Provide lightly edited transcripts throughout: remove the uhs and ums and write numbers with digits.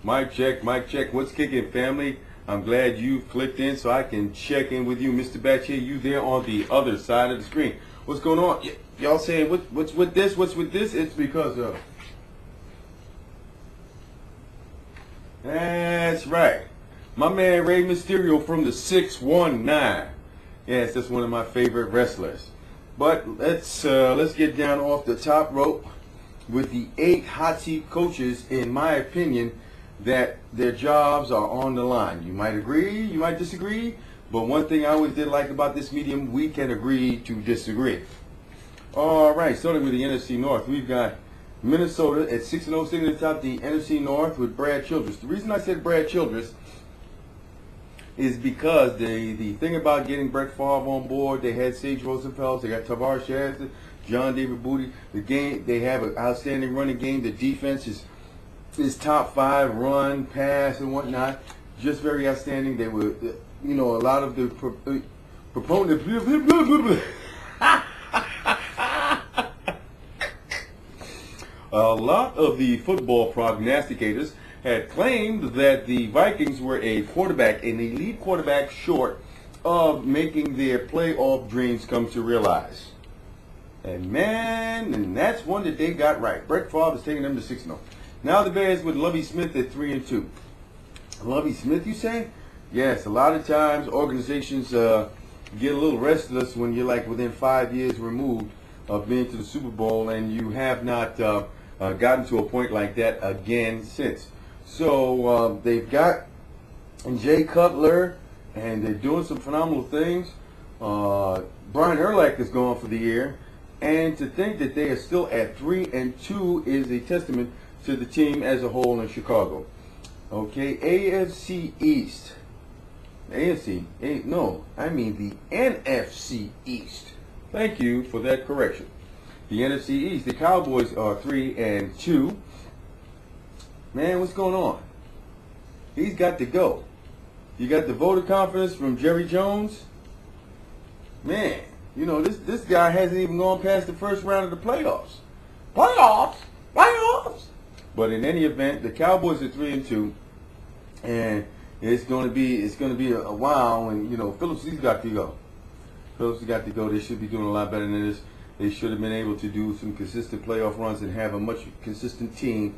Mic check, mic check. What's kicking, family? I'm glad you clicked in so I can check in with you. Mr. Batch here, you there on the other side of the screen. What's going on? Y'all saying, what's with this? What's with this? It's because of... That's right. My man Rey Mysterio from the 619. Yes, that's one of my favorite wrestlers. But let's get down off the top rope with the 8 hot seat coaches, in my opinion, that their jobs are on the line. You might agree, you might disagree, but one thing I always did like about this medium, we can agree to disagree. All right, starting with the NFC North, we've got Minnesota at 6-0, sitting at the top of the NFC North with Brad Childress. The reason I said Brad Childress is because the thing about getting Brett Favre on board, they had Sage Rosenfels, they got Tavares Shazza, John David Booty. The game, they have an outstanding running game. The defense is top 5 run, pass, and whatnot. Just very outstanding. They were, you know, a lot of the proponents. A lot of the football prognosticators had claimed that the Vikings were an elite quarterback, short of making their playoff dreams come to realize. And man, and that's one that they got right. Brett Favre is taking them to 6-0. Now the Bears with Lovie Smith at 3-2. Lovie Smith, you say? Yes, a lot of times organizations get a little restless when you're like within 5 years removed of being to the Super Bowl and you have not gotten to a point like that again since. So they've got Jay Cutler, and they're doing some phenomenal things. Brian Urlacher is gone for the year, and to think that they are still at 3-2 is a testament to the team as a whole in Chicago. Okay, AFC East. I mean the NFC East. Thank you for that correction. The NFC East, the Cowboys are 3-2. Man, what's going on? He's got to go. You got the voter confidence from Jerry Jones. Man, you know, this guy hasn't even gone past the first round of the playoffs. Playoffs? But in any event, the Cowboys are 3-2, and it's going to be a while. And you know, Phillips, he's got to go. Phillips has got to go. They should be doing a lot better than this. They should have been able to do some consistent playoff runs and have a much consistent team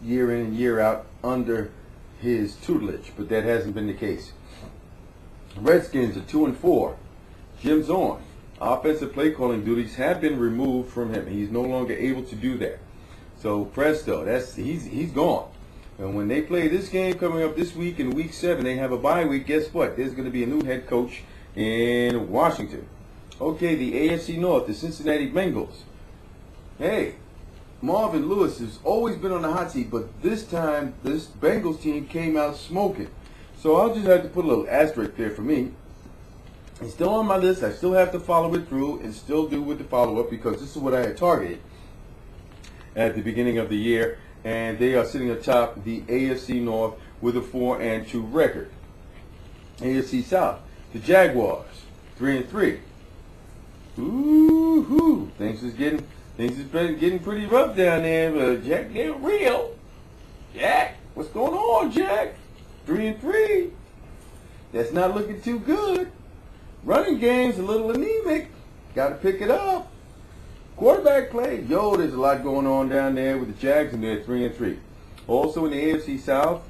year in and year out under his tutelage, but that hasn't been the case. Redskins are 2-4. Jim Zorn, offensive play calling duties have been removed from him. He's no longer able to do that. So presto, he's gone. And when they play this game coming up this week in week 7, they have a bye week. Guess what? There's going to be a new head coach in Washington. Okay, the AFC North, the Cincinnati Bengals. Hey, Marvin Lewis has always been on the hot seat, but this time this Bengals team came out smoking. So I'll just have to put a little asterisk there for me. It's still on my list. I still have to follow it through and still do with the follow-up because this is what I had targeted at the beginning of the year. And they are sitting atop the AFC North with a 4-2 record. AFC South, the Jaguars, 3-3. Ooh-hoo. Things has been getting pretty rough down there, but Jack, they're real. Jack, what's going on, Jack? 3-3. That's not looking too good. Running game's a little anemic. Got to pick it up. Quarterback play. Yo, there's a lot going on down there with the Jags, and they're 3-3. Also in the AFC South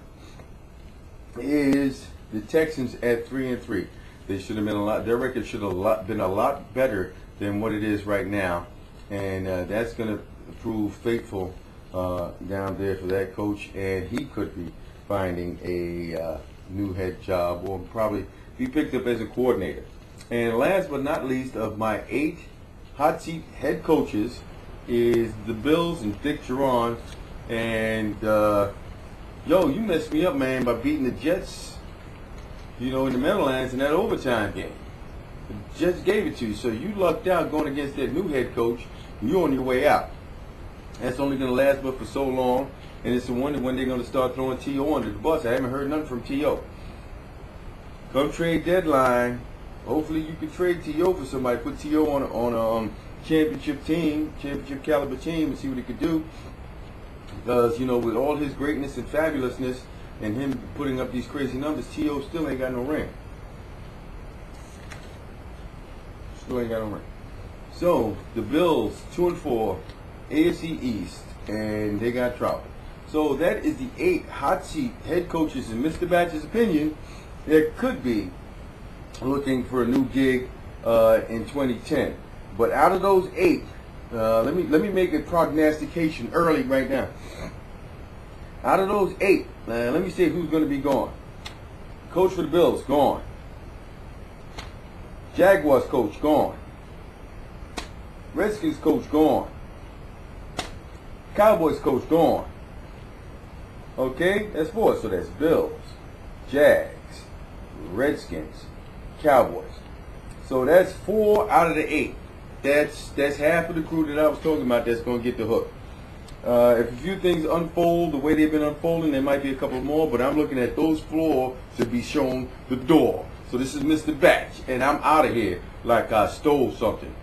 is the Texans at 3-3. They should have been a lot. Their record should have been a lot better than what it is right now, and that's going to prove faithful down there for that coach. And he could be finding a new head job, or probably be picked up as a coordinator. And last but not least, of my 8 hot seat head coaches is the Bills and Dick Geron. And yo, you messed me up, man, by beating the Jets, you know, in the Meadowlands in that overtime game. The Jets gave it to you, so you lucked out going against that new head coach. You're on your way out. That's only going to last but for so long, and it's a wonder when they're going to start throwing T.O. under the bus. I haven't heard nothing from T.O. Come trade deadline. Hopefully you can trade T.O. for somebody. Put T.O. on a championship team, championship caliber team, and see what he could do. Because, you know, with all his greatness and fabulousness and him putting up these crazy numbers, T.O. still ain't got no ring. Still ain't got no ring. So, the Bills, 2-4, AFC East, and they got trouble. So, that is the 8 hot seat head coaches, in Mr. Batch's opinion, that could be looking for a new gig in 2010. But out of those 8, let me make a prognostication early right now. Out of those 8, let me say who's going to be gone. Coach for the Bills, gone. Jaguars coach, gone. Redskins coach, gone. Cowboys coach, gone. Okay, that's 4. So that's Bills, Jags, Redskins, Cowboys. So that's 4 out of the 8. That's half of the crew that I was talking about that's going to get the hook. If a few things unfold the way they've been unfolding, there might be a couple more, but I'm looking at those 4 to be shown the door. So this is Mr. Batch, and I'm out of here like I stole something.